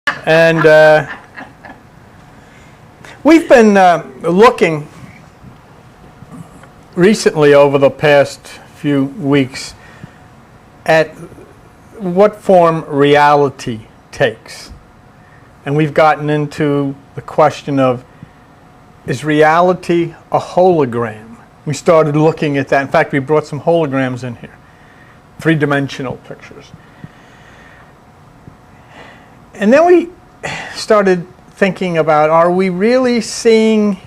And we've been looking recently over the past few weeks at what form reality takes. And we've gotten into the question of, is reality a hologram? We started looking at that. In fact, we brought some holograms in here, three-dimensional pictures. And then we started thinking about, are we really seeing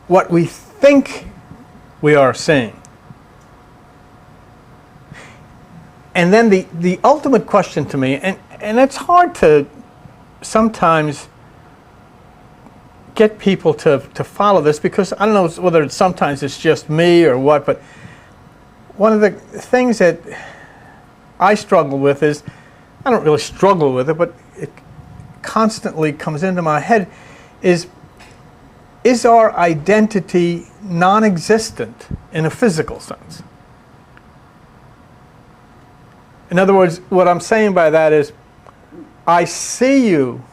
what we think we are seeing? And then the ultimate question to me, and it's hard to sometimes get people to follow this, because I don't know whether sometimes it's just me or what, but one of the things that I struggle with is, I don't really struggle with it, but it constantly comes into my head, is our identity non-existent in a physical sense? In other words, what I'm saying by that is, I see you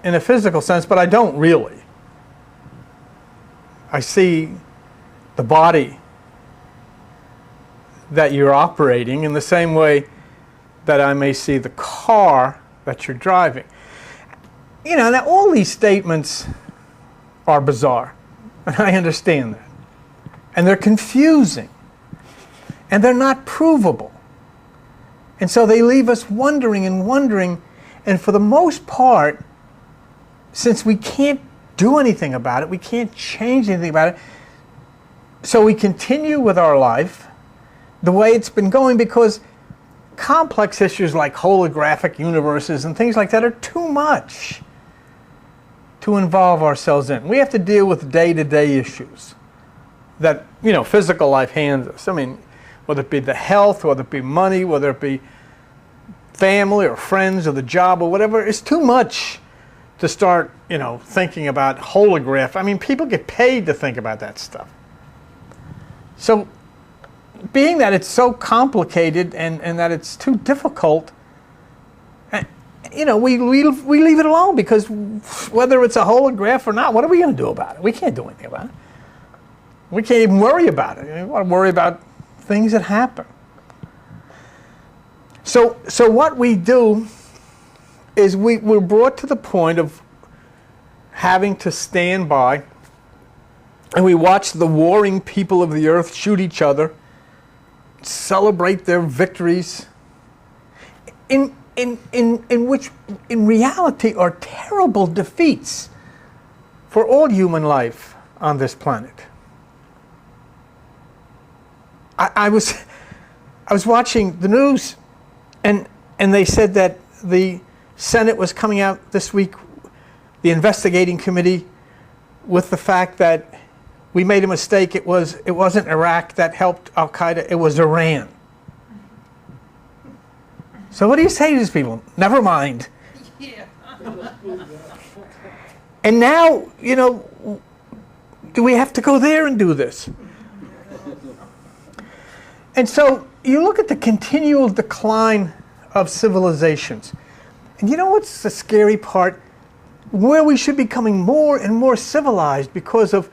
in a physical sense, but I don't really. I see the body that you're operating in the same way that I may see the car that you're driving. You know, now all these statements are bizarre, and I understand that. And they're confusing, and they're not provable. And so they leave us wondering and wondering, and for the most part, since we can't do anything about it, we can't change anything about it, so we continue with our life the way it's been going, because complex issues like holographic universes and things like that are too much to involve ourselves in. We have to deal with day-to-day issues that, you know, physical life hands us. I mean, whether it be the health, whether it be money, whether it be family or friends or the job or whatever, it's too much to start, you know, thinking about holograph. I mean, people get paid to think about that stuff. So, being that it's so complicated and that it's too difficult, you know, we leave it alone, because whether it's a holograph or not, what are we going to do about it? We can't do anything about it. We can't even worry about it. We want to worry about things that happen. So what we do is we're brought to the point of having to stand by, and we watch the warring people of the earth shoot each other, celebrate their victories, in which in reality are terrible defeats for all human life on this planet. I was watching the news, and they said that the Senate was coming out this week, the investigating committee, with the fact that we made a mistake. It wasn't Iraq that helped Al Qaeda, it was Iran. So what do you say to these people? Never mind. Yeah. And now, you know, do we have to go there and do this? And so you look at the continual decline of civilizations. And you know what's the scary part? Where we should be becoming more and more civilized because of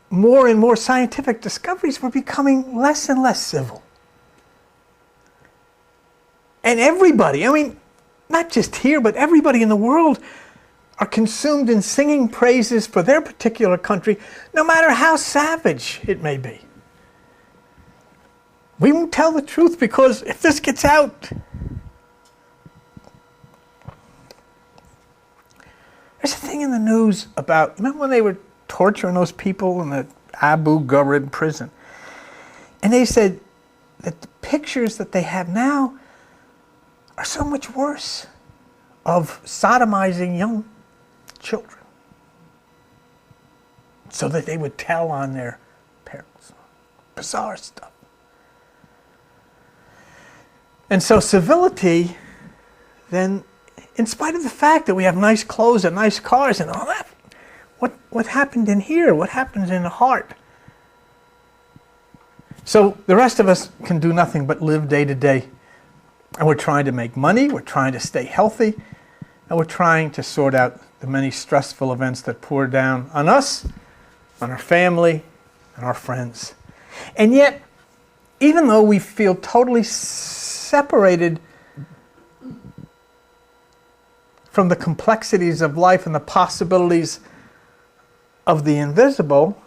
more and more scientific discoveries, we're becoming less and less civil. And everybody, I mean, not just here, but everybody in the world are consumed in singing praises for their particular country, no matter how savage it may be. We won't tell the truth, because if this gets out, there's a thing in the news about, remember when they were torturing those people in the Abu Ghraib prison? And they said that the pictures that they have now are so much worse, of sodomizing young children, so that they would tell on their parents. Bizarre stuff. And so civility, then, in spite of the fact that we have nice clothes and nice cars and all that, what happened in here? What happens in the heart? So the rest of us can do nothing but live day to day. And we're trying to make money, we're trying to stay healthy, And we're trying to sort out the many stressful events that pour down on us, on our family, and our friends. And yet, even though we feel totally separated from the complexities of life and the possibilities of the invisible,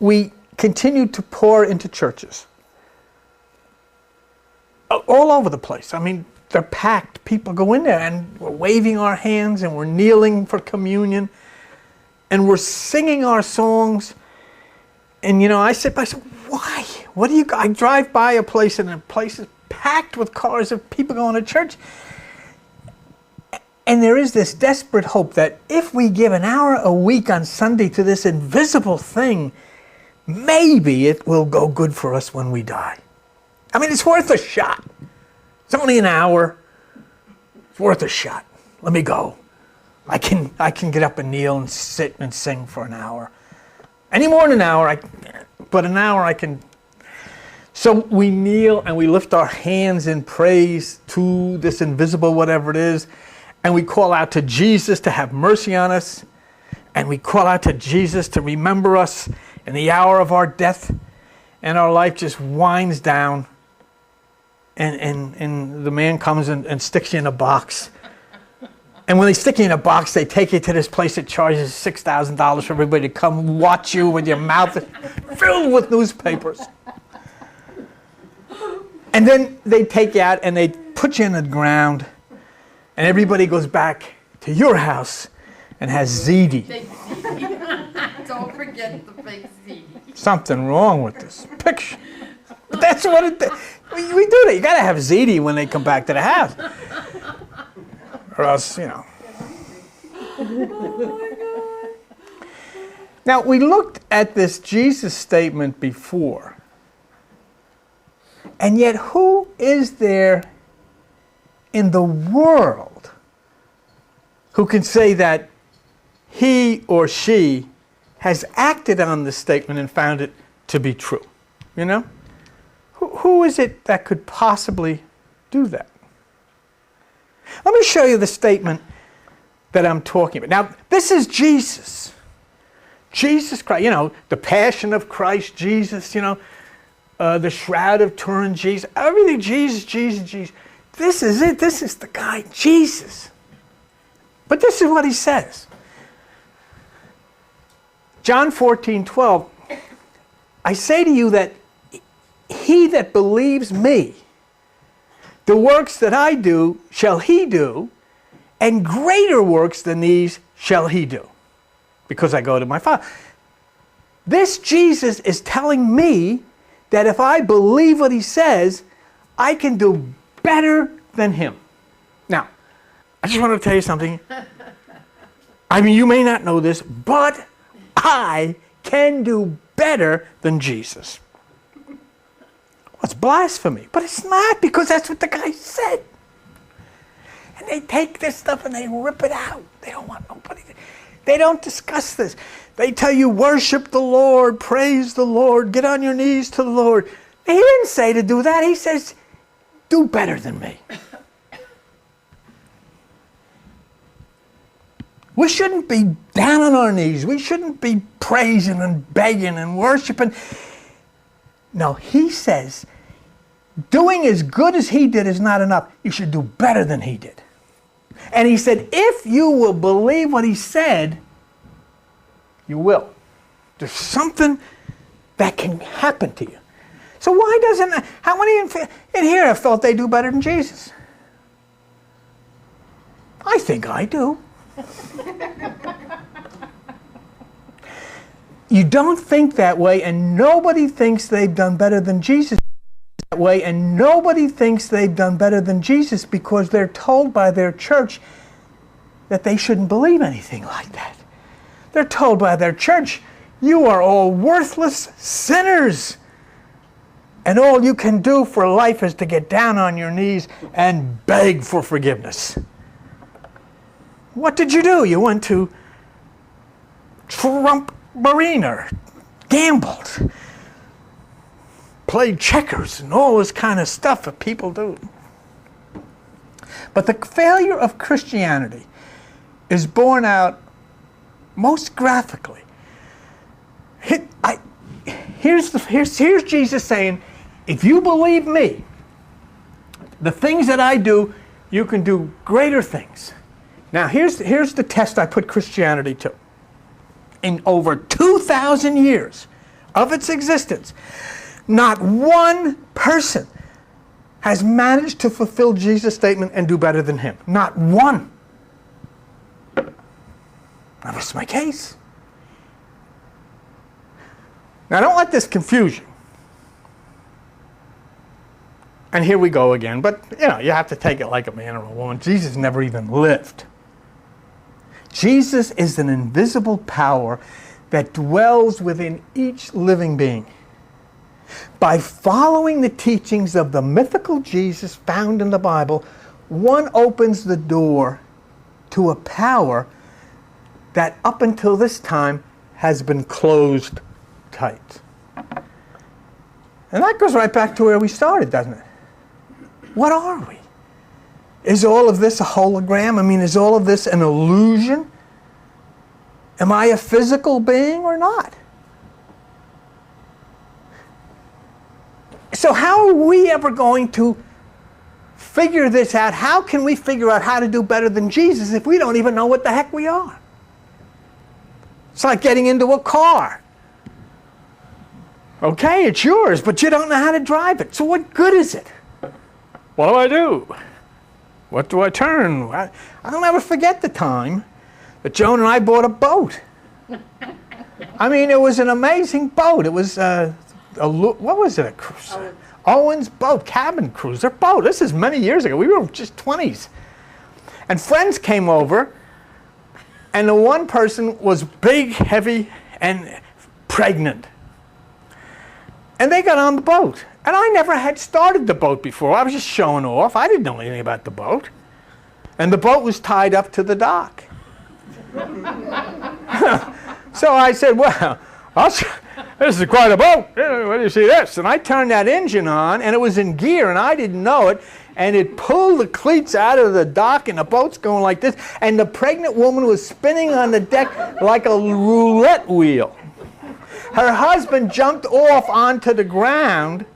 we continue to pour into churches. All over the place. I mean, they're packed. People go in there and we're waving our hands and we're kneeling for communion and we're singing our songs. And I sit by, why? What do you? I drive by a place and the place is packed with cars of people going to church. And there is this desperate hope that if we give an hour a week on Sunday to this invisible thing, maybe it will go good for us when we die. I mean, it's worth a shot. It's only an hour. It's worth a shot. Let me go. I can get up and kneel and sit and sing for an hour. Any more than an hour, but an hour I can. So we kneel and we lift our hands in praise to this invisible whatever it is. And we call out to Jesus to have mercy on us. And we call out to Jesus to remember us in the hour of our death. And our life just winds down. And the man comes and sticks you in a box. And when they stick you in a box, they take you to this place that charges $6,000 for everybody to come watch you with your mouth filled with newspapers. And then they take you out and they put you in the ground. And everybody goes back to your house and has ziti. Don't forget the fake ziti. Something wrong with this picture. But that's what it is. We do that. You got to have ziti when they come back to the house. Or else, Now, we looked at this Jesus statement before. And yet, who is there in the world who can say that he or she has acted on this statement and found it to be true? Who is it that could possibly do that? Let me show you the statement that I'm talking about. Now, this is Jesus. Jesus Christ, the Passion of Christ, Jesus, the Shroud of Turin, Jesus, everything, Jesus, Jesus, Jesus. This is it. This is the guy, Jesus. But this is what he says. John 14:12, I say to you that he that believes me, the works that I do shall he do, and greater works than these shall he do, because I go to my Father. This Jesus is telling me that if I believe what he says, I can do better than him. Now, I just want to tell you something. I mean, you may not know this, but I can do better than Jesus. Well, it's blasphemy, but it's not, because that's what the guy said. And they take this stuff and they rip it out. They don't want nobody. They don't discuss this. They tell you, worship the Lord, praise the Lord, get on your knees to the Lord. He didn't say to do that. He says, do better than me. We shouldn't be down on our knees. We shouldn't be praising and begging and worshiping. No, he says, doing as good as he did is not enough. You should do better than he did. And he said, if you will believe what he said, you will. There's something that can happen to you. So why doesn't, how many in here have felt they do better than Jesus? I think I do. You don't think that way, and nobody thinks they've done better than Jesus that way, and nobody thinks they've done better than Jesus because they're told by their church that they shouldn't believe anything like that. They're told by their church, you are all worthless sinners. And all you can do for life is to get down on your knees and beg for forgiveness. What did you do? You went to Trump Marina, gambled, played checkers, and all this kind of stuff that people do. But the failure of Christianity is borne out most graphically. Here's Jesus saying, if you believe me, the things that I do, you can do greater things. Now, here's the test I put Christianity to. In over 2,000 years of its existence, not one person has managed to fulfill Jesus' statement and do better than him. Not one. Now, that's my case. Now, don't let this confuse you. And here we go again. But, you have to take it like a man or a woman. Jesus never even lived. Jesus is an invisible power that dwells within each living being. By following the teachings of the mythical Jesus found in the Bible, one opens the door to a power that up until this time has been closed tight. And that goes right back to where we started, doesn't it? What are we? Is all of this a hologram? I mean, is all of this an illusion? Am I a physical being or not? So how are we ever going to figure this out? How can we figure out how to do better than Jesus if we don't even know what the heck we are? It's like getting into a car. Okay, it's yours, but you don't know how to drive it. So what good is it? What do I do? What do I turn? I'll never forget the time that Joan and I bought a boat. I mean, it was an amazing boat. It was what was it? A cruiser? Owen's boat, cabin cruiser boat. This is many years ago. We were just 20s. And friends came over, and the one person was big, heavy, and pregnant. And they got on the boat. And I never had started the boat before. I was just showing off. I didn't know anything about the boat. And the boat was tied up to the dock. So I said, well, this is quite a boat. Where do you see this? And I turned that engine on, and it was in gear, and I didn't know it. And it pulled the cleats out of the dock, and the boat's going like this. And the pregnant woman was spinning on the deck like a roulette wheel. Her husband jumped off onto the ground,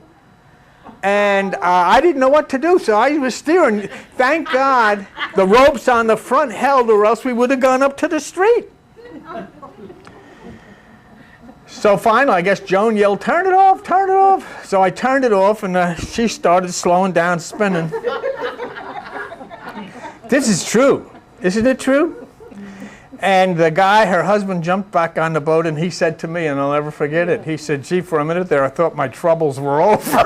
and I didn't know what to do, so I was steering. Thank God the ropes on the front held, or else we would have gone up to the street. So finally, I guess Joan yelled, "Turn it off, turn it off." So I turned it off, and she started slowing down, spinning. This is true. Isn't it true? And the guy, her husband, jumped back on the boat, and he said to me, and I'll never forget it, he said, "Gee, for a minute there, I thought my troubles were over."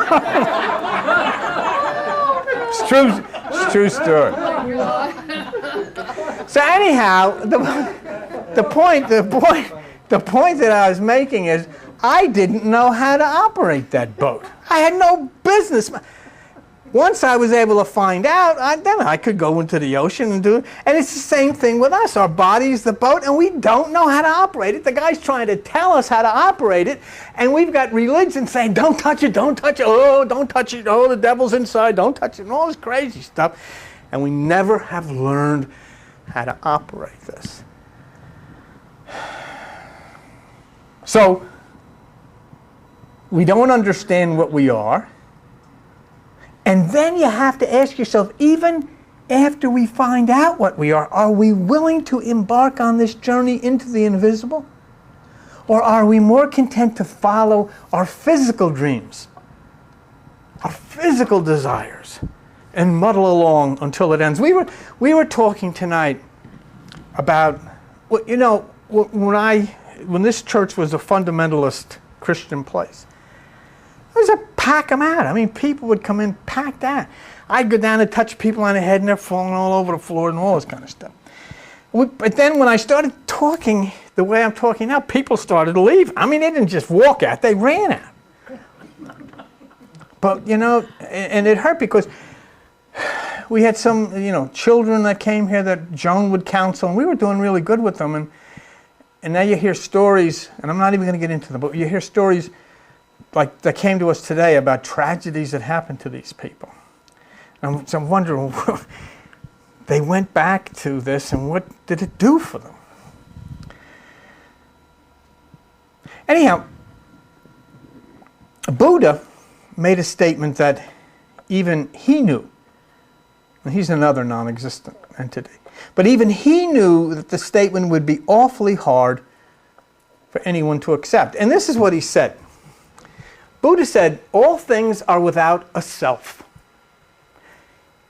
It's true. It's a true story. So anyhow, the point that I was making is, I didn't know how to operate that boat. I had no business. Once I was able to find out, then I could go into the ocean and do it. And it's the same thing with us. Our body's the boat, and we don't know how to operate it. The guy's trying to tell us how to operate it, and we've got religion saying, don't touch it, don't touch it, oh, don't touch it, oh, the devil's inside, don't touch it, and all this crazy stuff. And we never have learned how to operate this. So, we don't understand what we are. And then you have to ask yourself, even after we find out what we are we willing to embark on this journey into the invisible? Or are we more content to follow our physical dreams, our physical desires, and muddle along until it ends? We were talking tonight about, when this church was a fundamentalist Christian place, it was a pack them out. I mean, people would come in packed out. I'd go down and touch people on the head, and they're falling all over the floor and all this kind of stuff. But then when I started talking the way I'm talking now, people started to leave. I mean, they didn't just walk out, they ran out. But, and it hurt because we had some, children that came here that Joan would counsel, and we were doing really good with them. And now you hear stories, and I'm not even going to get into them, but you hear stories like that came to us today about tragedies that happened to these people. And so I'm wondering, they went back to this, and what did it do for them? Anyhow, Buddha made a statement that even he knew, and he's another non-existent entity, but even he knew that the statement would be awfully hard for anyone to accept. And this is what he said. Buddha said, all things are without a self.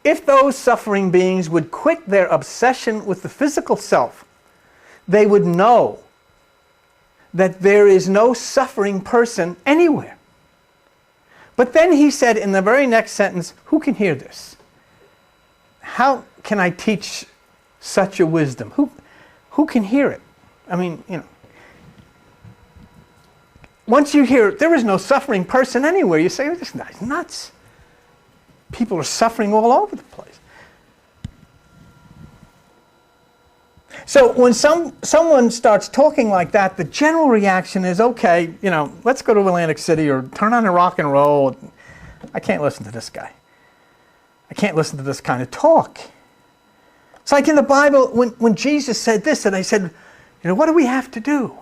If those suffering beings would quit their obsession with the physical self, they would know that there is no suffering person anywhere. But then he said in the very next sentence, who can hear this? How can I teach such a wisdom? Who can hear it? I mean, once you hear there is no suffering person anywhere, you say, oh, this guy's nuts. People are suffering all over the place. So when someone starts talking like that, the general reaction is, okay, let's go to Atlantic City or turn on the rock and roll. I can't listen to this guy. I can't listen to this kind of talk. It's like in the Bible, when Jesus said this, and they said, what do we have to do?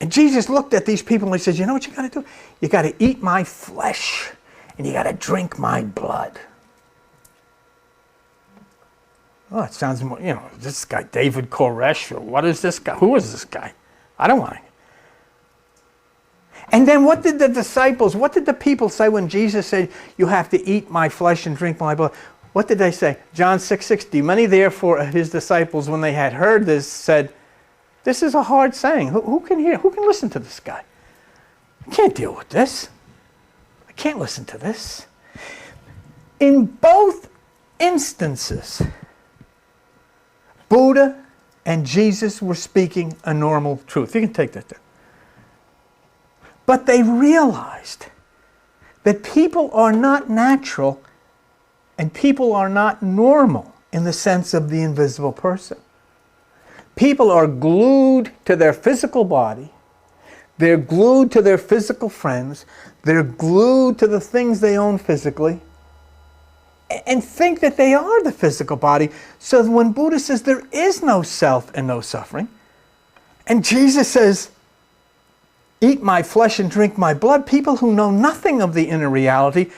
And Jesus looked at these people and he says, you know what you got to do? You got to eat my flesh and you got to drink my blood. Oh, it sounds more, this guy, David Koresh, or what is this guy? Who is this guy? I don't want to. And then what did the people say when Jesus said, you have to eat my flesh and drink my blood? What did they say? John 6:60. Many therefore of his disciples, when they had heard this, said, this is a hard saying. Who can hear? Who can listen to this guy? I can't deal with this. I can't listen to this. In both instances, Buddha and Jesus were speaking a normal truth. You can take that there. But they realized that people are not natural and people are not normal in the sense of the invisible person. People are glued to their physical body. They're glued to their physical friends. They're glued to the things they own physically and think that they are the physical body. So when Buddha says there is no self and no suffering, and Jesus says, eat my flesh and drink my blood, people who know nothing of the inner reality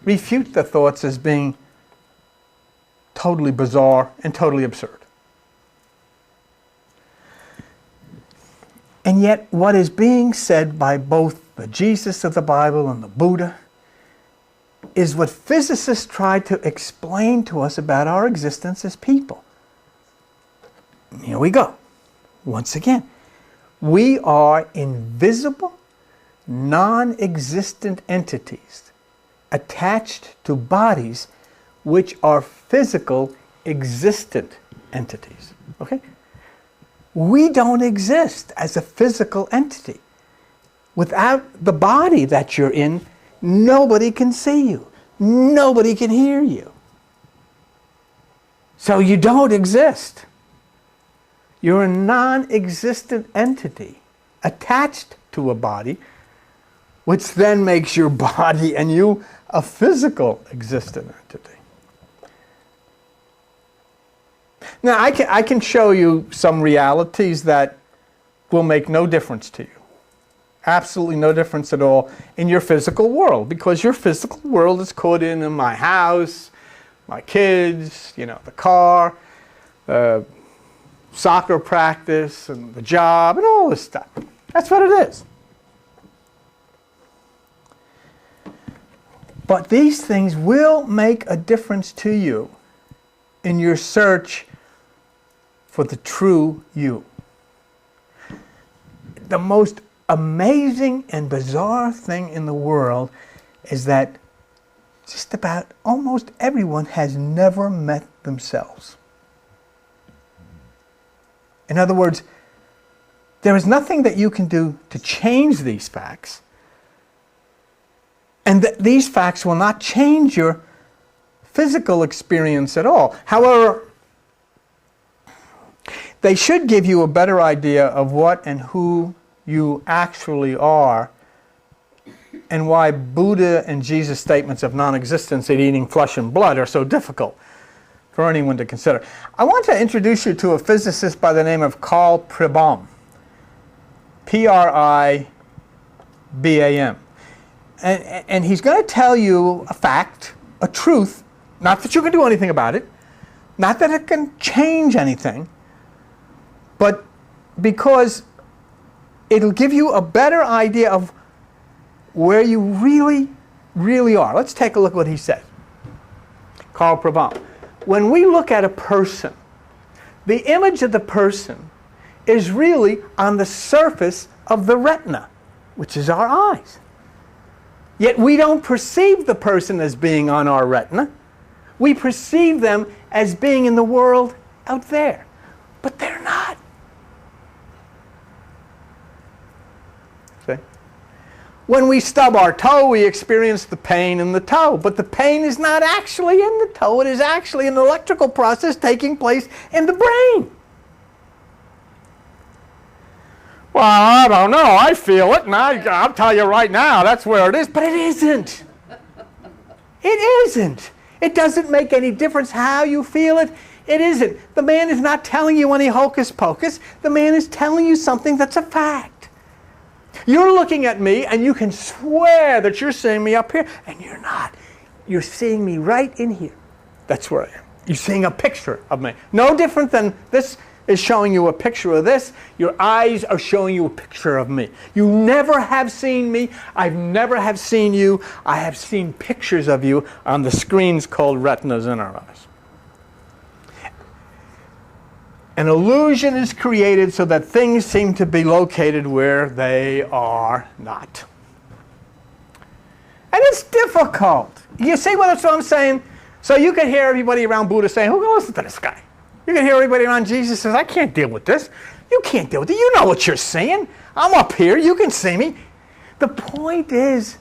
refute the thoughts as being totally bizarre and totally absurd. And yet what is being said by both the Jesus of the Bible and the Buddha is what physicists try to explain to us about our existence as people. Here we go. Once again, we are invisible, non-existent entities attached to bodies which are physical, existent entities. Okay? We don't exist as a physical entity. Without the body that you're in, nobody can see you. Nobody can hear you. So you don't exist. You're a non-existent entity attached to a body, which then makes your body and you a physical existent entity. Now, I can show you some realities that will make no difference to you. Absolutely no difference at all in your physical world, because your physical world is caught in my house, my kids, the car, soccer practice, and the job, and all this stuff. That's what it is. But these things will make a difference to you in your search for the true you. The most amazing and bizarre thing in the world is that just about almost everyone has never met themselves. In other words, there is nothing that you can do to change these facts, and these facts will not change your physical experience at all. However, they should give you a better idea of what and who you actually are, and why Buddha and Jesus' statements of non-existence and eating flesh and blood are so difficult. for anyone to consider. I want to introduce you to a physicist by the name of Carl Pribam. P-R-I-B-A-M. And he's going to tell you a fact, a truth, not that you can do anything about it, not that it can change anything, but because it'll give you a better idea of where you really, really are. Let's take a look at what he said. Carl Pribam. When we look at a person, the image of the person is really on the surface of the retina, which is our eyes. Yet we don't perceive the person as being on our retina. We perceive them as being in the world out there. But they're not. See? When we stub our toe, we experience the pain in the toe. But the pain is not actually in the toe. It is actually an electrical process taking place in the brain. Well, I don't know. I feel it, and I'll tell you right now, that's where it is. But it isn't. It isn't. It doesn't make any difference how you feel it. It isn't. The man is not telling you any hocus pocus. The man is telling you something that's a fact. You're looking at me, and you can swear that you're seeing me up here, and you're not. You're seeing me right in here. That's where I am. You're seeing a picture of me. No different than this is showing you a picture of this. Your eyes are showing you a picture of me. You never have seen me. I've never have seen you. I have seen pictures of you on the screens called retinas in our eyes. An illusion is created so that things seem to be located where they are not. And it's difficult. You see what I'm saying? So you can hear everybody around Buddha saying, who goes to this guy? You can hear everybody around Jesus says, I can't deal with this. You can't deal with it. You know what you're seeing. I'm up here. You can see me. The point is,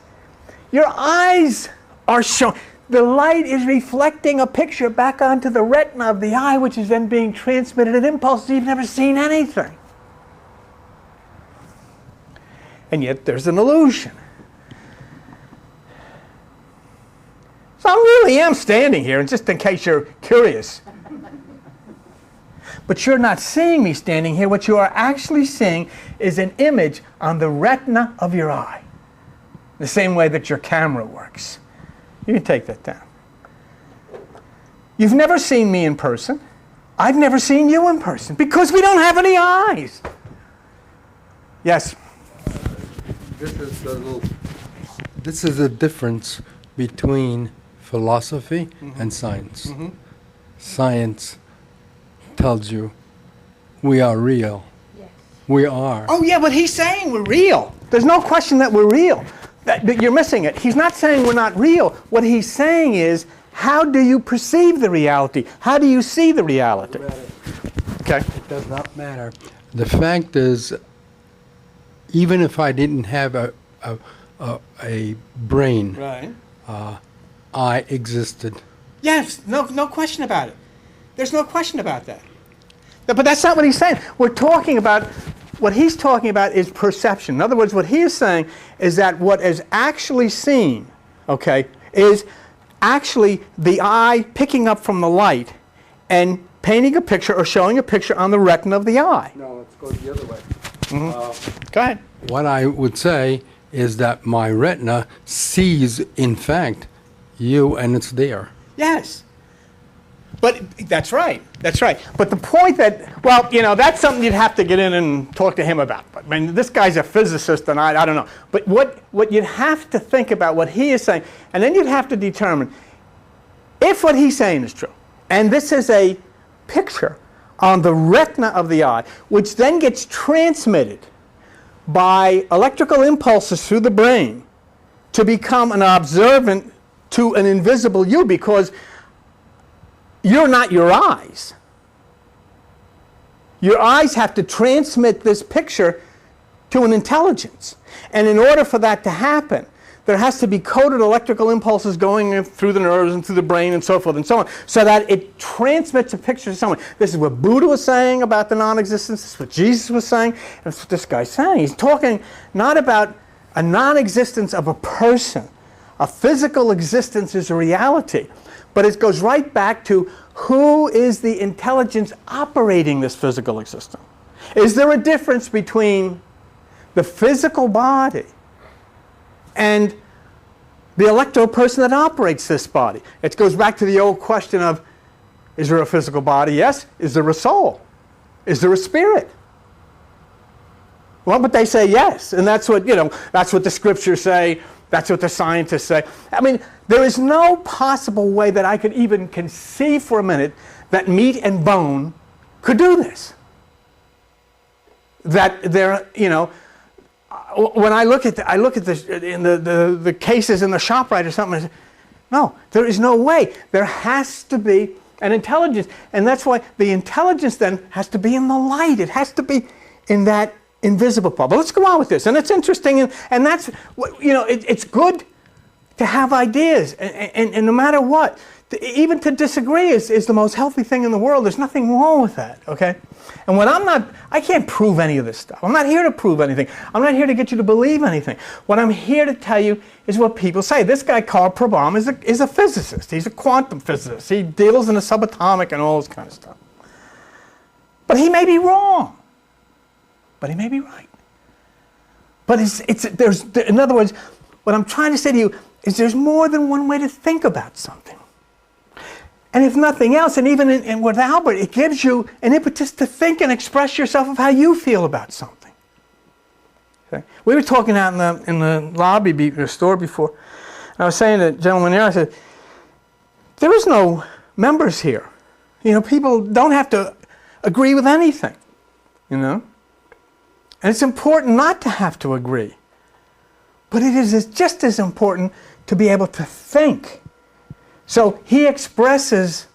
your eyes are showing. The light is reflecting a picture back onto the retina of the eye, which is then being transmitted in impulses. You've never seen anything. And yet there's an illusion. So I really am standing here, and just in case you're curious. But you're not seeing me standing here. What you are actually seeing is an image on the retina of your eye. The same way that your camera works. You can take that down. You've never seen me in person. I've never seen you in person because we don't have any eyes. Yes? This is the difference between philosophy and science. Science tells you we are real. Yes. We are. Oh yeah, but he's saying we're real. There's no question that we're real. That you're missing it. He's not saying we're not real. What he's saying is, how do you perceive the reality? How do you see the reality? Okay. It does not matter. The fact is, even if I didn't have a brain, right, I existed. Yes, no question about it. There's no question about that. But that's not what he's saying. We're talking about, what he's talking about is perception. In other words, what he is saying is that what is actually seen, okay, is actually the eye picking up from the light and painting a picture or showing a picture on the retina of the eye. No, let's go the other way. Go ahead. What I would say is that my retina sees, in fact, you, and it's there. Yes. But that's right. That's right. But the point that, well, you know, that's something you'd have to get in and talk to him about. I mean, this guy's a physicist, and I don't know. But what you'd have to think about, what he is saying, and then you'd have to determine if what he's saying is true, and this is a picture on the retina of the eye, which then gets transmitted by electrical impulses through the brain to become an observant to an invisible you, because you're not your eyes. Your eyes have to transmit this picture to an intelligence. And in order for that to happen, there has to be coded electrical impulses going through the nerves and through the brain and so forth and so on, so that it transmits a picture to someone. This is what Buddha was saying about the non-existence. This is what Jesus was saying. And that's what this guy's saying. He's talking not about a non-existence of a person. A physical existence is a reality. But it goes right back to who is the intelligence operating this physical existence? Is there a difference between the physical body and the electro person that operates this body? It goes back to the old question of, is there a physical body? Yes. Is there a soul? Is there a spirit? Well, but they say yes, and that's what, that's what the scriptures say, that's what the scientists say. I mean, there is no possible way that I could even conceive for a minute that meat and bone could do this. That there, when I look at the cases in the ShopRite or something, I say, no, there is no way. There has to be an intelligence, and that's why the intelligence then has to be in the light. It has to be in that invisible part. But let's go on with this, and it's interesting, and that's it's good to have ideas, and no matter what, even to disagree is the most healthy thing in the world. There's nothing wrong with that, okay? And when I can't prove any of this stuff. I'm not here to prove anything. I'm not here to get you to believe anything. What I'm here to tell you is what people say. This guy, Carl Prabham, is a physicist. He's a quantum physicist. He deals in the subatomic and all this kind of stuff. But he may be wrong. But he may be right. But in other words, what I'm trying to say to you is there's more than one way to think about something. And if nothing else, and even with Albert, it gives you an impetus to think and express yourself of how you feel about something. Okay? We were talking out in the lobby, the store before, and I was saying to the gentleman there, I said, there is no members here. People don't have to agree with anything, And it's important not to have to agree. But it is just as important to be able to think. So he expresses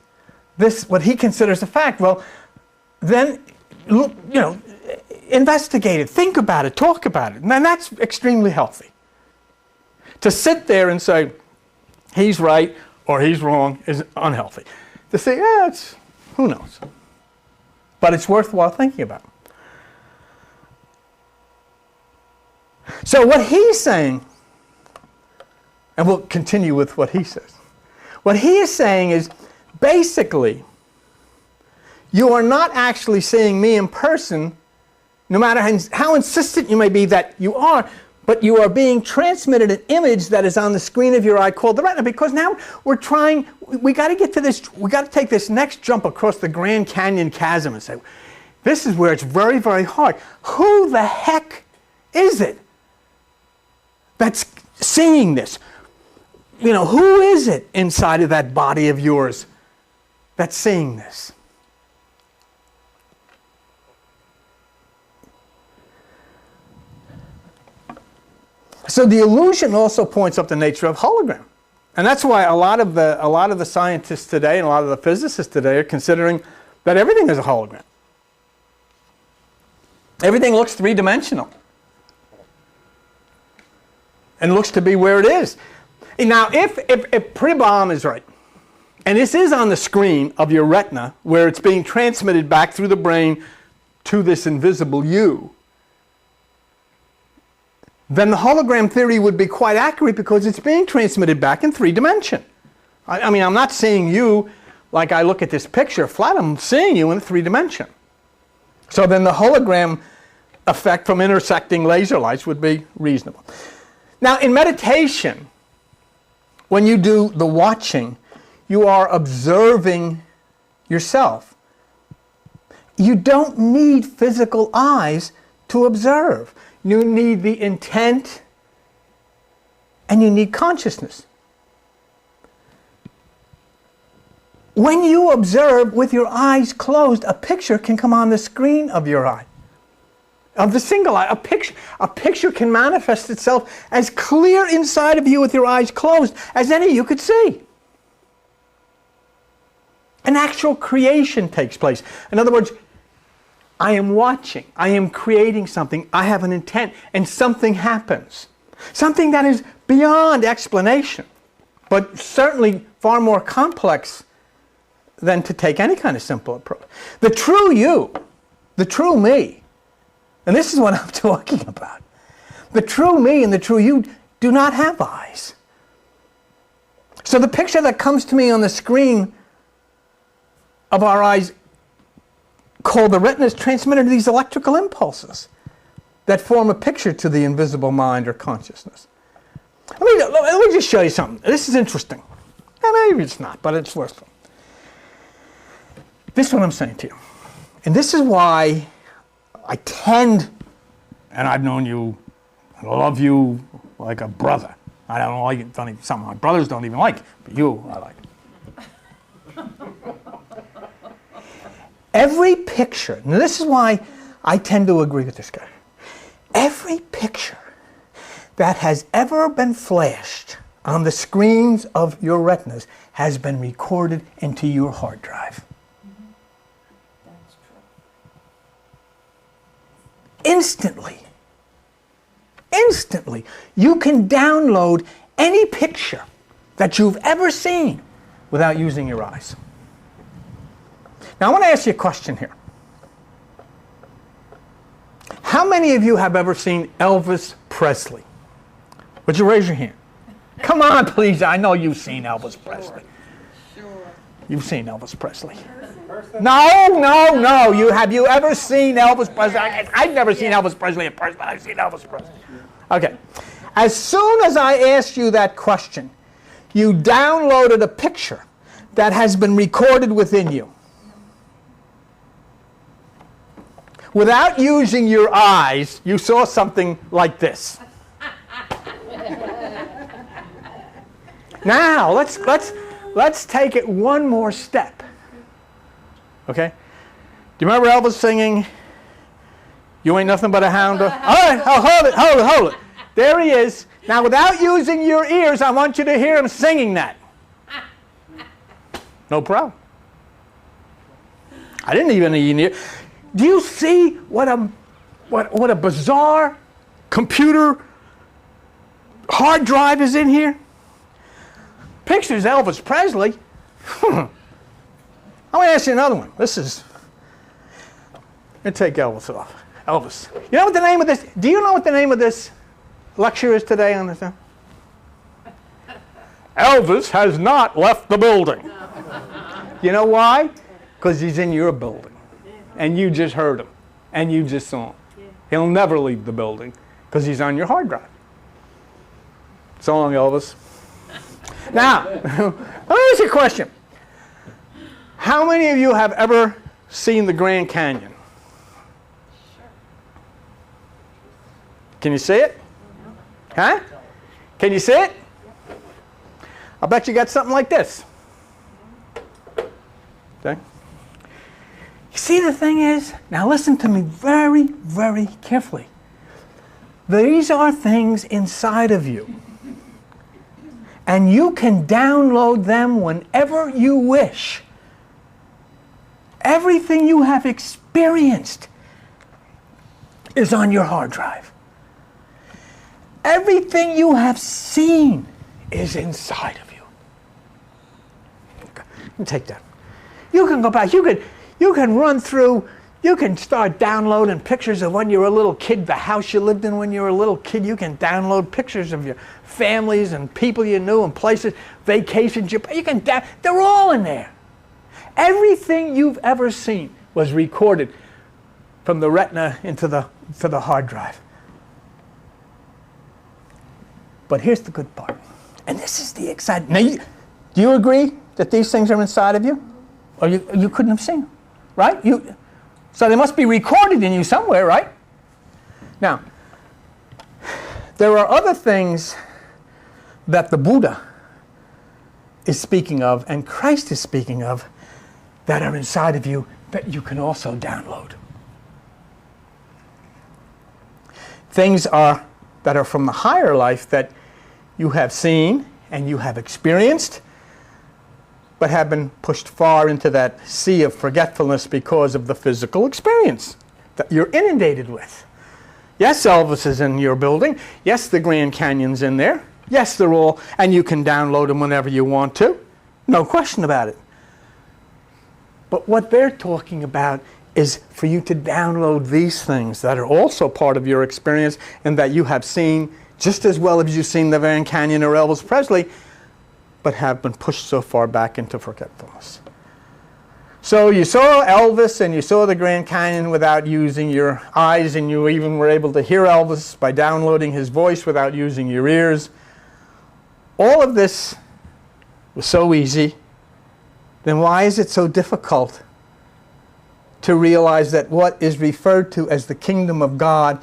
this, what he considers a fact. Well, then, investigate it, think about it, talk about it. And that's extremely healthy. To sit there and say, he's right or he's wrong is unhealthy. To say, who knows? But it's worthwhile thinking about. So what he's saying, and we'll continue with what he says. What he is saying is, basically, you are not actually seeing me in person, no matter how insistent you may be that you are, but you are being transmitted an image that is on the screen of your eye called the retina, because now we got to get to this, we got to take this next jump across the Grand Canyon chasm and say, this is where it's very, very hard. Who the heck is it that's seeing this? Who is it inside of that body of yours that's seeing this? So the illusion also points up the nature of hologram. And that's why a lot of the scientists today and a lot of the physicists today are considering that everything is a hologram. Everything looks three-dimensional. And looks to be where it is. Now, if Prabham is right, and this is on the screen of your retina, where it's being transmitted back through the brain to this invisible you, then the hologram theory would be quite accurate because it's being transmitted back in 3D. I mean, I'm not seeing you like I look at this picture flat. I'm seeing you in 3D. So then the hologram effect from intersecting laser lights would be reasonable. Now, in meditation, when you do the watching, you are observing yourself. You don't need physical eyes to observe. You need the intent and you need consciousness. When you observe with your eyes closed, a picture can come on the screen of your eye. Of the single eye, a picture can manifest itself as clear inside of you with your eyes closed as any you could see. An actual creation takes place. In other words, I am watching, I am creating something, I have an intent, and something happens. Something that is beyond explanation, but certainly far more complex than to take any kind of simple approach. The true you, the true me, and this is what I'm talking about. The true me and the true you do not have eyes. So the picture that comes to me on the screen of our eyes, called the retina, is transmitted these electrical impulses that form a picture to the invisible mind or consciousness. Let me just show you something. This is interesting. Maybe it's not, but it's worth it. This is what I'm saying to you. And this is why I tend, and I've known you, I love you like a brother. I don't like it, some of my brothers don't even like it, but you, I like it. Every picture, and this is why I tend to agree with this guy. Every picture that has ever been flashed on the screens of your retinas has been recorded into your hard drive. That's true. Instantly. Instantly. You can download any picture that you've ever seen without using your eyes. Now I want to ask you a question here. How many of you have ever seen Elvis Presley? Would you raise your hand? Come on, please. I know you've seen Elvis Presley. Sure. You've seen Elvis Presley. No. Have you ever seen Elvis Presley? I've never seen Elvis Presley in person, but I've seen Elvis Presley. Okay. As soon as I asked you that question, you downloaded a picture that has been recorded within you. Without using your eyes, you saw something like this. Now, let's take it one more step. Okay? Do you remember Elvis singing, "You Ain't Nothing But a Hound Dog"? All right, hold it. There he is. Now, without using your ears, I want you to hear him singing that. No problem. I didn't even hear. Do you see what a bizarre computer hard drive is in here? Pictures of Elvis Presley. I'm going to ask you another one. Let me take Elvis off. Elvis. You know what the name of this? Do you know what the name of this lecture is today on this? Elvis has not left the building. You know why? Because he's in your building. And you just heard him. And you just saw him. He'll never leave the building because he's on your hard drive. So long, Elvis. Now, let me ask you a question. How many of you have ever seen the Grand Canyon? Can you see it? Huh? Can you see it? I'll bet you got something like this. Okay? You see, the thing is, now listen to me very, very carefully. These are things inside of you. And you can download them whenever you wish. Everything you have experienced is on your hard drive. Everything you have seen is inside of you. Okay, let me take that. You can go back. You can run through. You can start downloading pictures of when you were a little kid, the house you lived in when you were a little kid. You can download pictures of your families and people you knew and places, vacations. They're all in there. Everything you've ever seen was recorded from the retina into the hard drive. But here's the good part. And this is the exciting. Now, do you agree that these things are inside of you? Or you couldn't have seen them, right? So they must be recorded in you somewhere, right? Now, there are other things that the Buddha is speaking of and Christ is speaking of that are inside of you that you can also download. Things that are from the higher life that you have seen and you have experienced, but have been pushed far into that sea of forgetfulness because of the physical experience that you're inundated with. Yes, Elvis is in your building. Yes, the Grand Canyon's in there. Yes, they're all, and you can download them whenever you want to. No question about it. But what they're talking about is for you to download these things that are also part of your experience and that you have seen just as well as you've seen the Grand Canyon or Elvis Presley, but have been pushed so far back into forgetfulness. So you saw Elvis and you saw the Grand Canyon without using your eyes, and you even were able to hear Elvis by downloading his voice without using your ears. All of this was so easy. Then why is it so difficult to realize that what is referred to as the kingdom of God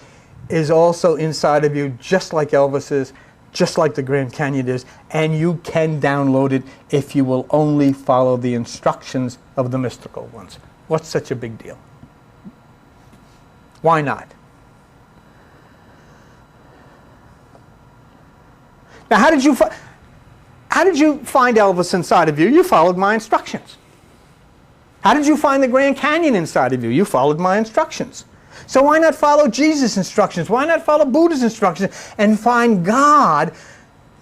is also inside of you, just like Elvis is, just like the Grand Canyon is, and you can download it if you will only follow the instructions of the mystical ones? What's such a big deal? Why not? Now, how did you find Elvis inside of you? You followed my instructions. How did you find the Grand Canyon inside of you? You followed my instructions. So why not follow Jesus' instructions? Why not follow Buddha's instructions and find God,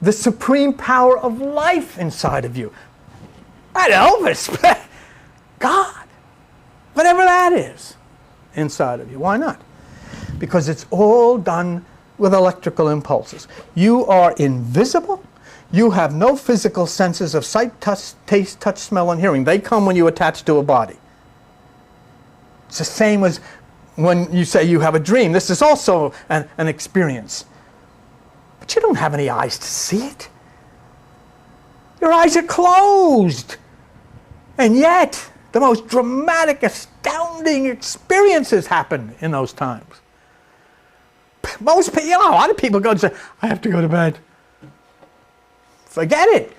the supreme power of life inside of you? Not Elvis, but God. Whatever that is inside of you. Why not? Because it's all done with electrical impulses. You are invisible. You have no physical senses of sight, taste, touch, smell, and hearing. They come when you attach to a body. It's the same as when you say you have a dream. This is also an experience. But you don't have any eyes to see it. Your eyes are closed. And yet, the most dramatic, astounding experiences happen in those times. Most people, a lot of people go and say, I have to go to bed. Forget it.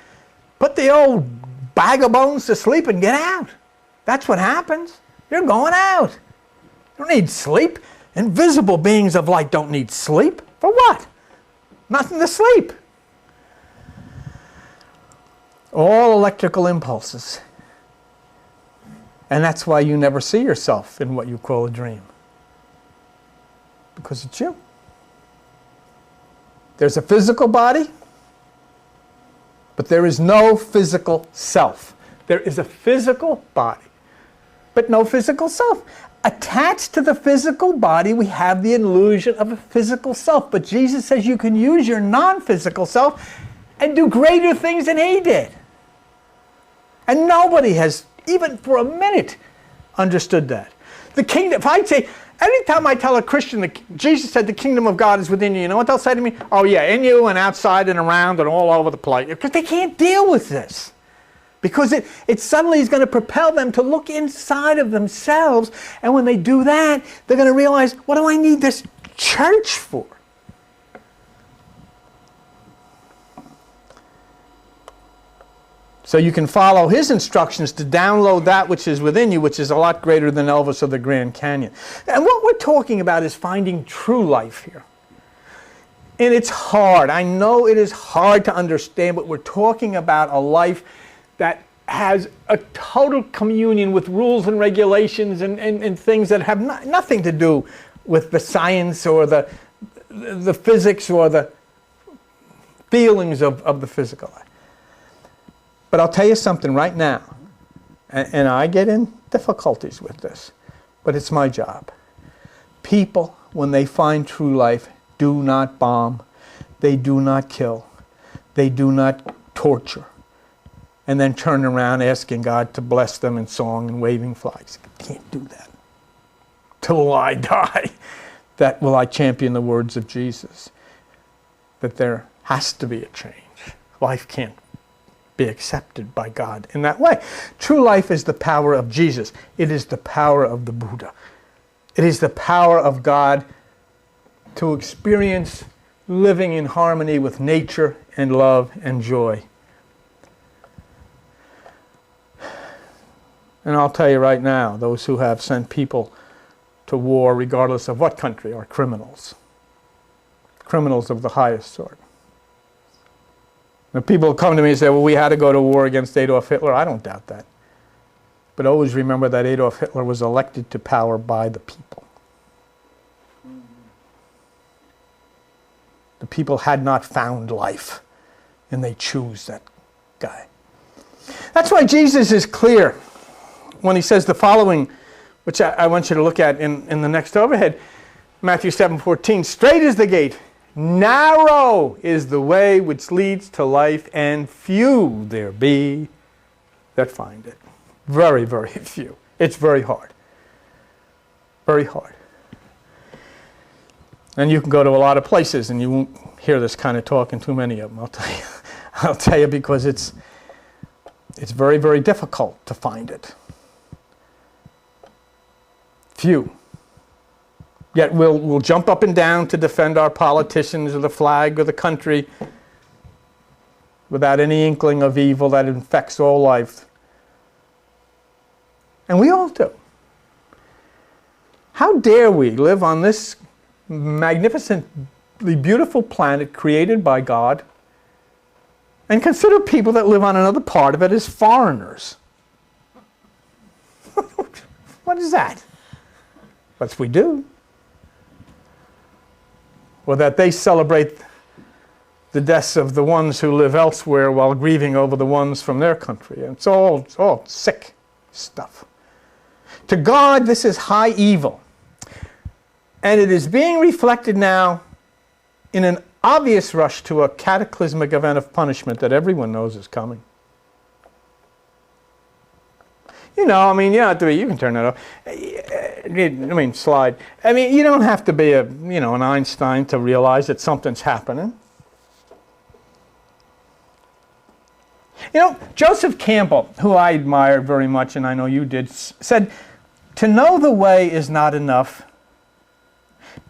Put the old bag of bones to sleep and get out. That's what happens. You're going out. You don't need sleep. Invisible beings of light don't need sleep. For what? Nothing to sleep. All electrical impulses. And that's why you never see yourself in what you call a dream. Because it's you. There's a physical body, but there is no physical self. There is a physical body, but no physical self. Attached to the physical body, we have the illusion of a physical self. But Jesus says you can use your non-physical self and do greater things than he did. And nobody has, even for a minute, understood that. The kingdom, if I say, anytime I tell a Christian that Jesus said the kingdom of God is within you, you know what they'll say to me? Oh yeah, in you and outside and around and all over the place. Because they can't deal with this. Because it suddenly is going to propel them to look inside of themselves. And when they do that, they're going to realize, what do I need this church for? So you can follow his instructions to download that which is within you, which is a lot greater than Elvis or the Grand Canyon. And what we're talking about is finding true life here. And it's hard. I know it is hard to understand, but we're talking about a life that has a total communion with rules and regulations and things that have nothing to do with the science or the physics or the feelings of the physical life. But I'll tell you something right now, and I get in difficulties with this, but it's my job. People, when they find true life, do not bomb, they do not kill, they do not torture, and then turn around asking God to bless them in song and waving flags. Can't do that. Till I die, that will I champion the words of Jesus, that there has to be a change. Life can't be accepted by God in that way. True life is the power of Jesus. It is the power of the Buddha. It is the power of God to experience living in harmony with nature and love and joy. And I'll tell you right now, those who have sent people to war, regardless of what country, are criminals. Criminals of the highest sort. When people come to me and say, well, we had to go to war against Adolf Hitler, I don't doubt that. But always remember that Adolf Hitler was elected to power by the people. The people had not found life, and they choose that guy. That's why Jesus is clear when he says the following, which I want you to look at in the next overhead. Matthew 7:14, straight is the gate, narrow is the way which leads to life, and few there be that find it. Very, very few. It's very hard. Very hard. And you can go to a lot of places and you won't hear this kind of talk in too many of them, I'll tell you. I'll tell you, because it's very, very difficult to find it. Few. Yet we'll jump up and down to defend our politicians or the flag or the country without any inkling of evil that infects all life. And we all do. How dare we live on this magnificently beautiful planet created by God and consider people that live on another part of it as foreigners? What is that? What we do. Or that they celebrate the deaths of the ones who live elsewhere while grieving over the ones from their country. And it's all sick stuff. To God, this is high evil. And it is being reflected now in an obvious rush to a cataclysmic event of punishment that everyone knows is coming. You know, I mean, you don't have to be, you can turn that off. I mean, slide. I mean, you don't have to be an Einstein to realize that something's happening. You know, Joseph Campbell, who I admire very much, and I know you did, said, "To know the way is not enough.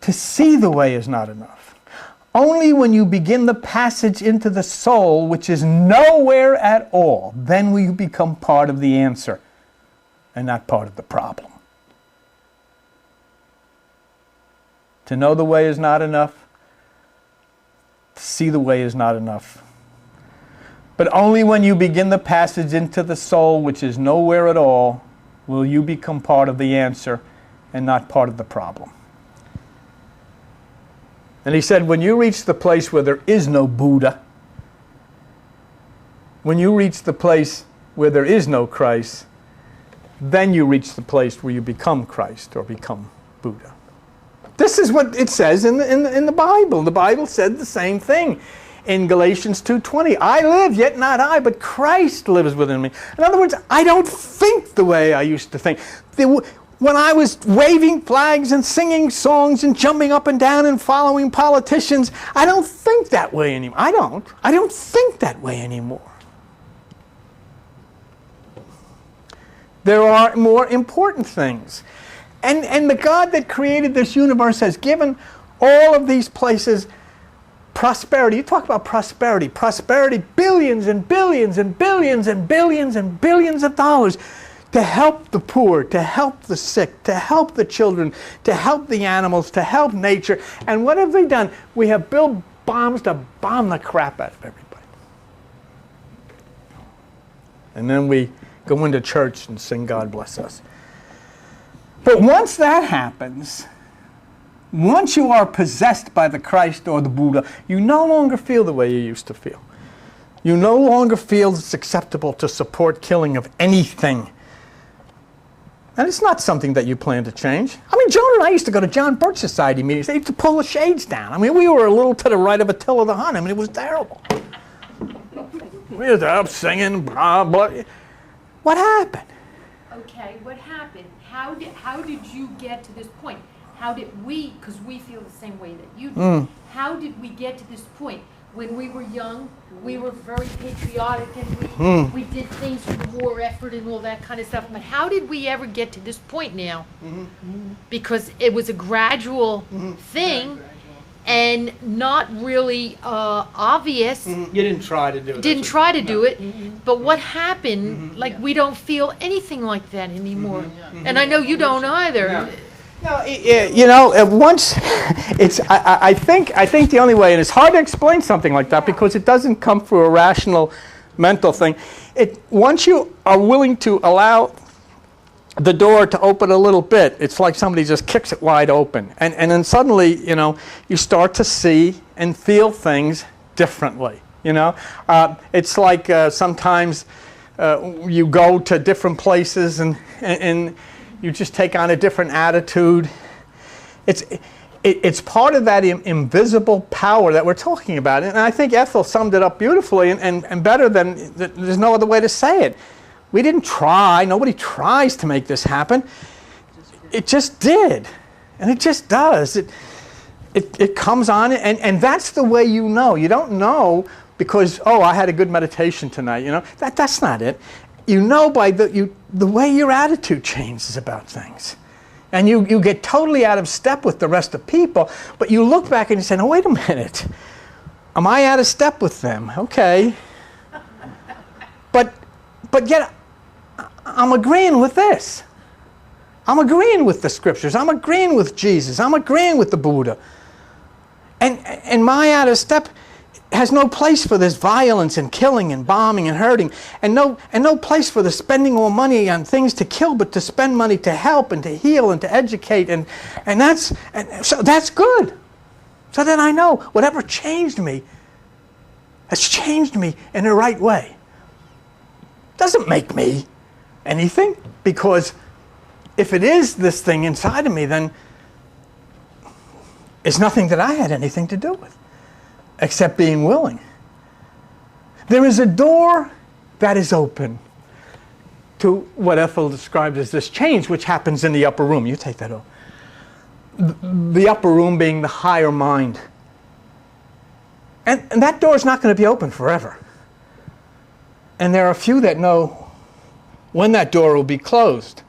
To see the way is not enough. Only when you begin the passage into the soul, which is nowhere at all, then will you become part of the answer and not part of the problem." To know the way is not enough. To see the way is not enough. But only when you begin the passage into the soul, which is nowhere at all, will you become part of the answer and not part of the problem. And he said, when you reach the place where there is no Buddha, when you reach the place where there is no Christ, then you reach the place where you become Christ or become Buddha. This is what it says in the Bible. The Bible said the same thing in Galatians 2:20. I live, yet not I, but Christ lives within me. In other words, I don't think the way I used to think. When I was waving flags and singing songs and jumping up and down and following politicians, I don't think that way anymore. I don't think that way anymore. There are more important things. And the God that created this universe has given all of these places prosperity. You talk about prosperity. Prosperity, billions and billions and billions and billions and billions of dollars to help the poor, to help the sick, to help the children, to help the animals, to help nature. And what have they done? We have built bombs to bomb the crap out of everybody. And then we go into church and sing God Bless Us. But once that happens, once you are possessed by the Christ or the Buddha, you no longer feel the way you used to feel. You no longer feel it's acceptable to support killing of anything. And it's not something that you plan to change. I mean, Joan and I used to go to John Birch Society meetings. They used to pull the shades down. I mean, we were a little to the right of Attila the Hun. I mean, it was terrible. We was up singing, blah, blah. What happened? Okay, what happened? How did you get to this point? How did we, because we feel the same way that you do, how did we get to this point? When we were young, we were very patriotic and we did things for the war effort and all that kind of stuff. But how did we ever get to this point now? Because it was a gradual thing and not really obvious. You didn't try to do it. Didn't try to do it. But what happened, like we don't feel anything like that anymore. And I know you don't either. No, you know, once it's. I think the only way, and it's hard to explain something like that because it doesn't come through a rational, mental thing. Once you are willing to allow the door to open a little bit, it's like somebody just kicks it wide open, and then suddenly, you know, you start to see and feel things differently. You know, it's like sometimes you go to different places and you just take on a different attitude. It's part of that invisible power that we're talking about. And I think Ethel summed it up beautifully and better than, there's no other way to say it. We didn't try. Nobody tries to make this happen. It just did. And it just does. It comes on, and that's the way you know. You don't know because, oh, I had a good meditation tonight. You know, that's not it. You know by the way your attitude changes about things. And you get totally out of step with the rest of people, but you look back and you say, no, wait a minute. Am I out of step with them? Okay. But yet, I'm agreeing with this. I'm agreeing with the scriptures. I'm agreeing with Jesus. I'm agreeing with the Buddha. And my out of step has no place for this violence and killing and bombing and hurting, and no place for the spending more money on things to kill, but to spend money to help and to heal and to educate, and so that's good. So then I know whatever changed me has changed me in the right way. Doesn't make me anything, because if it is this thing inside of me, then it's nothing that I had anything to do with, except being willing. There is a door that is open to what Ethel described as this change, which happens in the upper room. You take that off. The upper room being the higher mind. And that door is not going to be open forever. And there are a few that know when that door will be closed.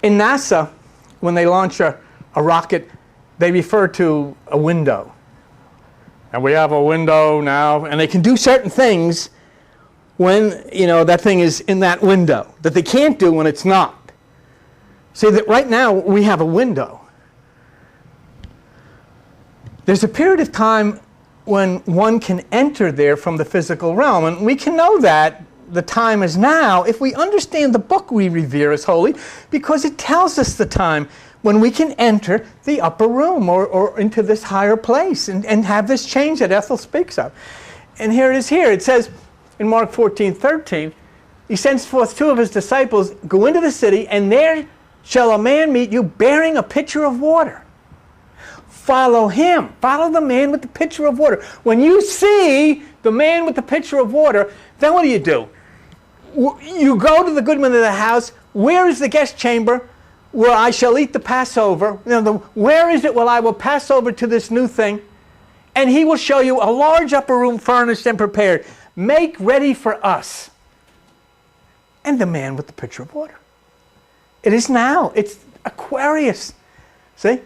In NASA, when they launch a rocket, they refer to a window. And we have a window now, and they can do certain things when, you know, that thing is in that window that they can't do when it's not. See, that right now we have a window. There's a period of time when one can enter there from the physical realm, and we can know that the time is now if we understand the book we revere as holy, because it tells us the time when we can enter the upper room or into this higher place and have this change that Ethel speaks of. And here it is here. It says in Mark 14:13, he sends forth 2 of his disciples, go into the city, and there shall a man meet you bearing a pitcher of water. Follow him. Follow the man with the pitcher of water. When you see the man with the pitcher of water, then what do? You go to the goodman of the house. Where is the guest chamber where I shall eat the Passover? You know, where is it where I will pass over to this new thing? And he will show you a large upper room furnished and prepared. Make ready for us. And the man with the pitcher of water. It is now. It's Aquarius. See?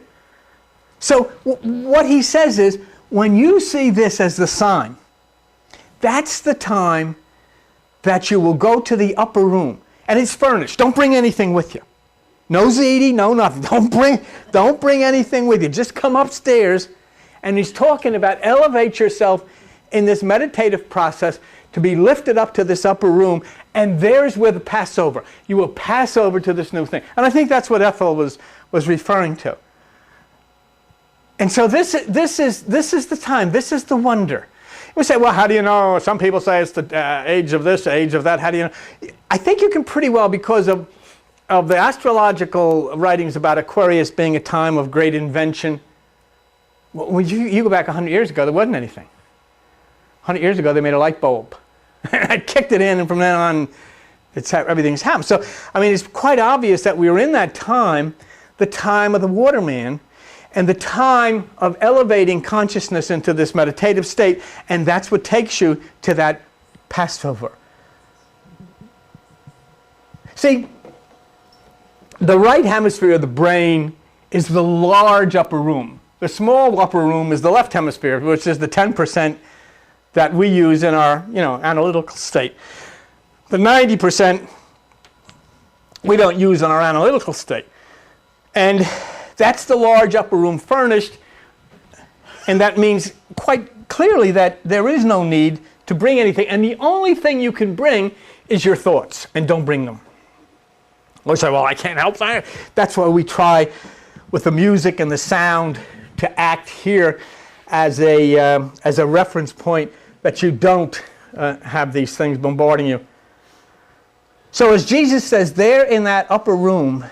So what he says is, when you see this as the sign, that's the time that you will go to the upper room. And it's furnished. Don't bring anything with you. No ziti, no nothing. Don't bring anything with you. Just come upstairs. And he's talking about elevate yourself in this meditative process to be lifted up to this upper room. And there's where the Passover. You will pass over to this new thing. And I think that's what Ethel was referring to. And so this is the time. This is the wonder. We say, well, how do you know? Some people say it's the age of this, age of that. How do you know? I think you can pretty well, because of the astrological writings about Aquarius being a time of great invention. Well, you go back 100 years ago, there wasn't anything. 100 years ago, they made a light bulb. I kicked it in, and from then on, everything's happened. So, I mean, it's quite obvious that we were in that time, the time of the waterman, and the time of elevating consciousness into this meditative state, and that's what takes you to that Passover. See, the right hemisphere of the brain is the large upper room. The small upper room is the left hemisphere, which is the 10% that we use in our, analytical state. The 90% we don't use in our analytical state. And that's the large upper room furnished, and that means quite clearly that there is no need to bring anything, and the only thing you can bring is your thoughts, and don't bring them. We say, well, I can't help that. That's why we try with the music and the sound to act here as a reference point that you don't have these things bombarding you. So as Jesus says, there in that upper room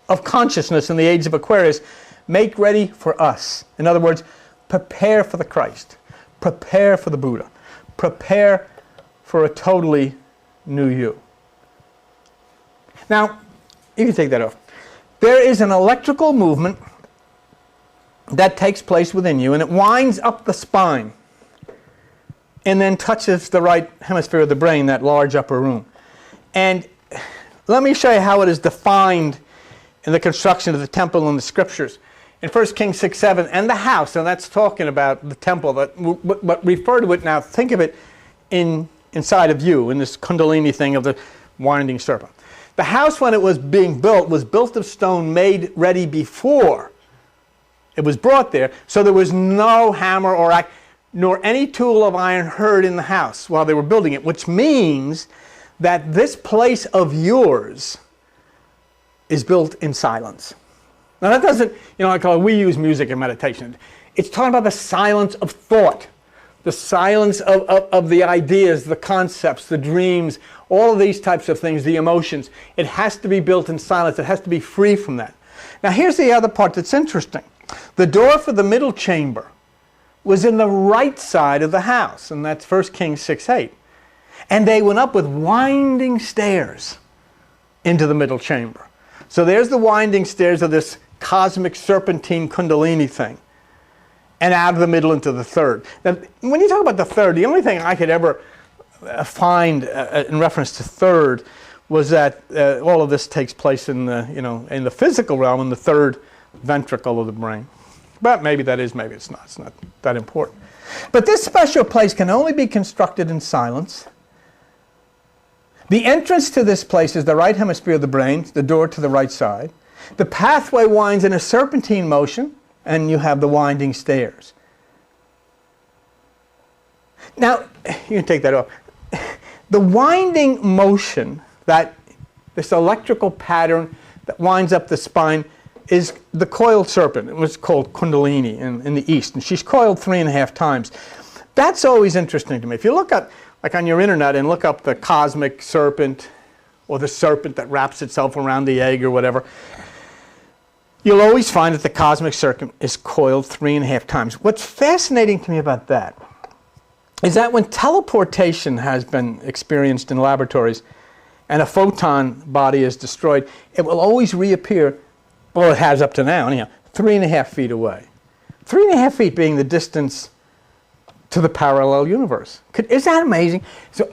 of consciousness in the age of Aquarius, make ready for us. In other words, prepare for the Christ. Prepare for the Buddha. Prepare for a totally new you. Now, you can take that off. There is an electrical movement that takes place within you, and it winds up the spine and then touches the right hemisphere of the brain, that large upper room. And let me show you how it is defined in the construction of the temple in the scriptures. In 1 Kings 6:7, and the house, and that's talking about the temple, but refer to it now, think of it inside of you, in this kundalini thing of the winding serpent. The house, when it was being built, was built of stone made ready before it was brought there, so there was no hammer or axe, nor any tool of iron heard in the house while they were building it, which means that this place of yours is built in silence. Now that doesn't, like we use music in meditation. It's talking about the silence of thought, the silence of the ideas, the concepts, the dreams, all of these types of things, the emotions. It has to be built in silence. It has to be free from that. Now here's the other part that's interesting. The door for the middle chamber was in the right side of the house, and that's 1 Kings 6:8. And they went up with winding stairs into the middle chamber. So there's the winding stairs of this cosmic serpentine kundalini thing, and out of the middle into the third. Now, when you talk about the third, the only thing I could ever find in reference to third was that all of this takes place in the, in the physical realm, in the third ventricle of the brain. But maybe that is, maybe it's not. It's not that important. But this special place can only be constructed in silence. The entrance to this place is the right hemisphere of the brain, the door to the right side. The pathway winds in a serpentine motion, and you have the winding stairs. Now, you can take that off. The winding motion, this electrical pattern that winds up the spine, is the coiled serpent. It was called kundalini in the East, and she's coiled 3.5 times. That's always interesting to me. If you look up, like on your internet, and look up the cosmic serpent, or the serpent that wraps itself around the egg or whatever, you'll always find that the cosmic serpent is coiled 3.5 times. What's fascinating to me about that is that when teleportation has been experienced in laboratories and a photon body is destroyed, it will always reappear, well, it has up to now, anyhow, 3.5 feet away. 3.5 feet being the distance to the parallel universe. Is that amazing? So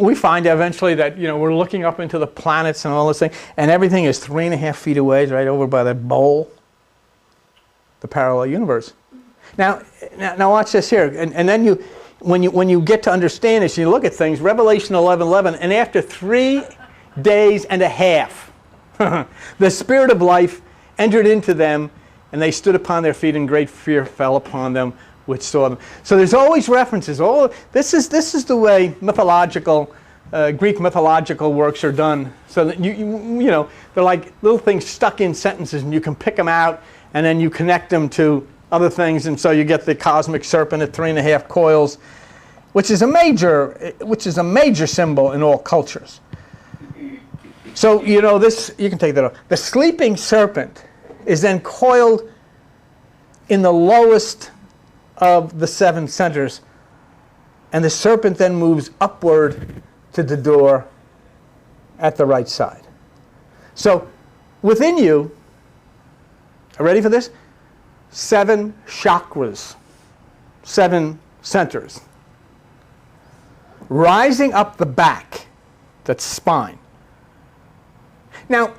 we find eventually that we're looking up into the planets and all this thing, and everything is 3.5 feet away, right over by that bowl, the parallel universe. Now watch this here, and then when you get to understand this, you look at things. Revelation 11:11, and after 3 days and a half, the Spirit of life entered into them, and they stood upon their feet, and great fear fell upon them which saw them. So there's always references. This is the way mythological, Greek mythological works are done. So that they're like little things stuck in sentences, and you can pick them out, and then you connect them to other things, and so you get the cosmic serpent at 3.5 coils, which is a major symbol in all cultures. So this, you can take that off. The sleeping serpent is then coiled in the lowest of the 7 centers, and the serpent then moves upward to the door at the right side. So within you, are you ready for this? 7 chakras, 7 centers, rising up the back, that's spine. Now,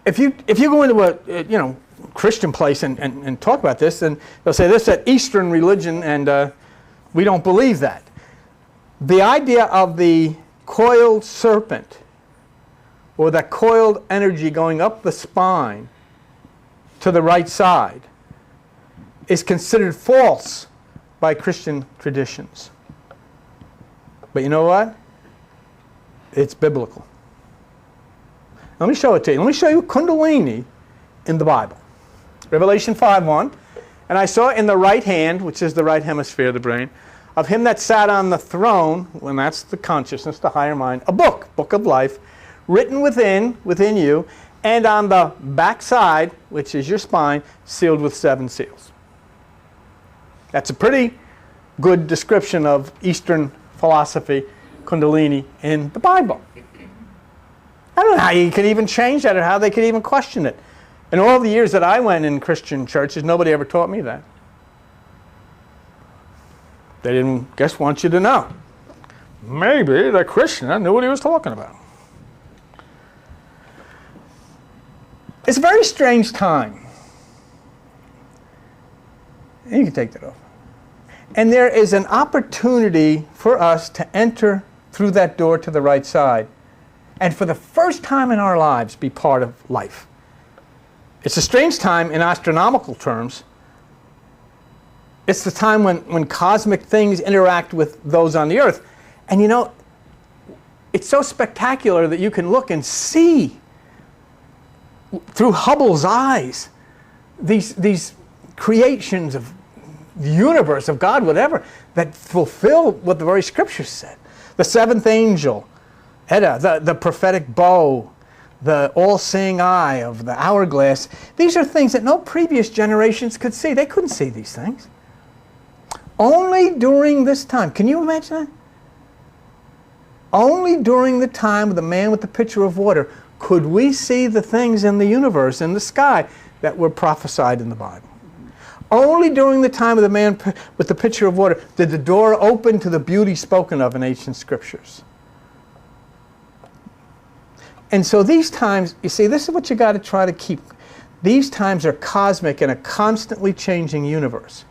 if you go into a Christian place and talk about this, then they'll say this is Eastern religion, and we don't believe that. The idea of the coiled serpent, or that coiled energy going up the spine to the right side, is considered false by Christian traditions. But you know what? It's biblical. Let me show it to you. Let me show you Kundalini in the Bible. Revelation 5:1. And I saw in the right hand, which is the right hemisphere of the brain, of him that sat on the throne, and that's the consciousness, the higher mind, a book of life, written within you, and on the back side, which is your spine, sealed with 7 seals. That's a pretty good description of Eastern philosophy kundalini in the Bible. I don't know how you could even change that or how they could even question it. In all the years that I went in Christian churches, nobody ever taught me that. They didn't just want you to know. Maybe the Krishna knew what he was talking about. It's a very strange time. You can take that off. And there is an opportunity for us to enter through that door to the right side and for the first time in our lives be part of life. It's a strange time in astronomical terms. It's the time when cosmic things interact with those on the earth. And you know, it's so spectacular that you can look and see through Hubble's eyes these creations of the universe, of God, whatever, that fulfill what the very scriptures said. The seventh angel, Edda, the prophetic bow, the all-seeing eye of the hourglass. These are things that no previous generations could see. They couldn't see these things. Only during this time. Can you imagine that? Only during the time of the man with the pitcher of water could we see the things in the universe, in the sky, that were prophesied in the Bible. Only during the time of the man with the pitcher of water did the door open to the beauty spoken of in ancient scriptures. And so these times, you see, this is what you got to try to keep. These times are cosmic in a constantly changing universe.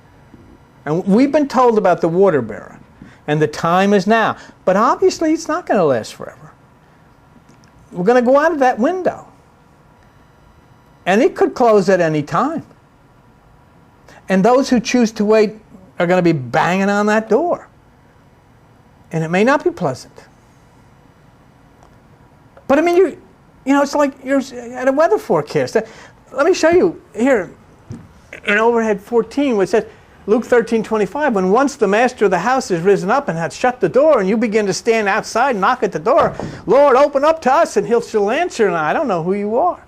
And we've been told about the water bearer, and the time is now. But obviously it's not going to last forever. We're going to go out of that window. And it could close at any time. And those who choose to wait are going to be banging on that door. And it may not be pleasant. But I mean, you know, it's like you're at a weather forecast. Let me show you here in overhead 14 where it says, Luke 13:25, when once the master of the house has risen up and had shut the door, and you begin to stand outside and knock at the door, Lord, open up to us, and he'll answer, and I don't know who you are.